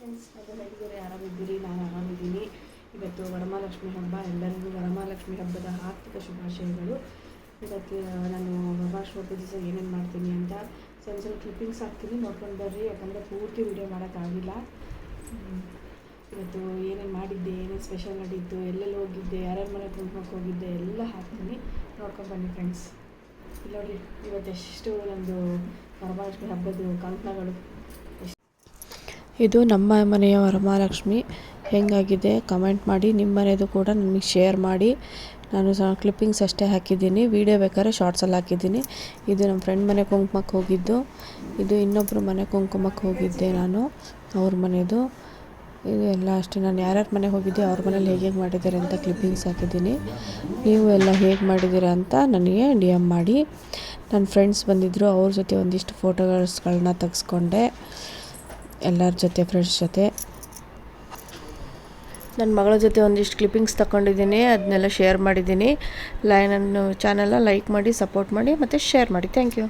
Friends, ಅದು ಹೇಗಿದ್ದೀರಿ? ಆರಾಮಿದ್ದೀರಿ? ನಾನು ಆರಾಮಿದ್ದೀನಿ. ಇವತ್ತು ವರಮಹಾಲಕ್ಷ್ಮಿ ಹಬ್ಬ. ಎಲ್ಲರಿಗೂ ವರಮಹಾಲಕ್ಷ್ಮಿ ಹಬ್ಬದ ಆರ್ಥಿಕ ಶುಭಾಶಯಗಳು. ಇವತ್ತು ನಾನು ವರಮಹಾಲಕ್ಷ್ಮಿ ಹಬ್ಬದ ದಿವಸ ಏನೇನು ಮಾಡ್ತೀನಿ ಅಂತ ಸ್ವಲ್ಪ ಕ್ಲಿಪ್ಪಿಂಗ್ಸ್ ಹಾಕ್ತೀನಿ, ನೋಡ್ಕೊಂಡು ಬರ್ರಿ. ಯಾಕಂದರೆ ಪೂರ್ತಿ ವಿಡಿಯೋ ಮಾಡೋಕ್ಕಾಗಿಲ್ಲ. ಇವತ್ತು ಏನೇನು ಮಾಡಿದ್ದೆ, ಏನೇನು ಸ್ಪೆಷಲ್ ನಡೀತು, ಎಲ್ಲೆಲ್ಲಿ ಹೋಗಿದ್ದೆ, ಯಾರ್ಯಾರ ಮನೆಗೆ ಕುಂಕುಮಕ್ಕೆ ಹೋಗಿದ್ದೆ ಎಲ್ಲ ಹಾಕ್ತೀನಿ, ನೋಡ್ಕೊಂಡು ಬನ್ನಿ ಫ್ರೆಂಡ್ಸ್. ಇಲ್ಲಿ ನೋಡಿ, ಇವತ್ತೆಷ್ಟು ನಮ್ಮದು ವರಮಹಾಲಕ್ಷ್ಮಿ ಹಬ್ಬದ ಕಂಕಣಗಳು. ಇದು ನಮ್ಮ ಮನೆಯ ವರಮಹಾಲಕ್ಷ್ಮಿ ಹೆಂಗಾಗಿದೆ ಕಮೆಂಟ್ ಮಾಡಿ. ನಿಮ್ಮ ಮನೆಯದು ಕೂಡ ನನಗೆ ಶೇರ್ ಮಾಡಿ. ನಾನು ಕ್ಲಿಪ್ಪಿಂಗ್ಸ್ ಅಷ್ಟೇ ಹಾಕಿದ್ದೀನಿ, ವೀಡಿಯೋ ಬೇಕಾದ್ರೆ ಶಾರ್ಟ್ಸಲ್ಲಿ ಹಾಕಿದ್ದೀನಿ. ಇದು ನಮ್ಮ ಫ್ರೆಂಡ್ ಮನೆ ಕುಂಕುಮಕ್ಕೆ ಹೋಗಿದ್ದು, ಇದು ಇನ್ನೊಬ್ಬರು ಮನೆ ಕುಂಕುಮಕ್ಕೆ ಹೋಗಿದ್ದೆ ನಾನು, ಅವ್ರ ಮನೆಯದು. ಇದು ಎಲ್ಲ ಅಷ್ಟೇ. ನಾನು ಯಾರ್ಯಾರ ಮನೆಗೆ ಹೋಗಿದ್ದೆ, ಅವ್ರ ಮನೇಲಿ ಹೇಗೆ ಮಾಡಿದ್ದಾರೆ ಅಂತ ಕ್ಲಿಪ್ಪಿಂಗ್ಸ್ ಹಾಕಿದ್ದೀನಿ. ನೀವು ಎಲ್ಲ ಹೇಗೆ ಮಾಡಿದ್ದೀರಾ ಅಂತ ನನಗೆ DM ಮಾಡಿ. ನನ್ನ ಫ್ರೆಂಡ್ಸ್ ಬಂದಿದ್ದರು, ಅವ್ರ ಜೊತೆ ಒಂದಿಷ್ಟು ಫೋಟೋಸ್ಗಳನ್ನ ತೆಗೆಸ್ಕೊಂಡೆ ಎಲ್ಲರ ಜೊತೆ, ಫ್ರೆಂಡ್ಸ್ ಜೊತೆ. ನನ್ನ ಮಗಳ ಜೊತೆ ಒಂದಿಷ್ಟು ಕ್ಲಿಪ್ಪಿಂಗ್ಸ್ ತಗೊಂಡಿದ್ದೀನಿ, ಅದನ್ನೆಲ್ಲ ಶೇರ್ ಮಾಡಿದ್ದೀನಿ. ನನ್ನ ಚಾನಲ್ನ ಲೈಕ್ ಮಾಡಿ, ಸಪೋರ್ಟ್ ಮಾಡಿ ಮತ್ತು ಶೇರ್ ಮಾಡಿ. Thank you.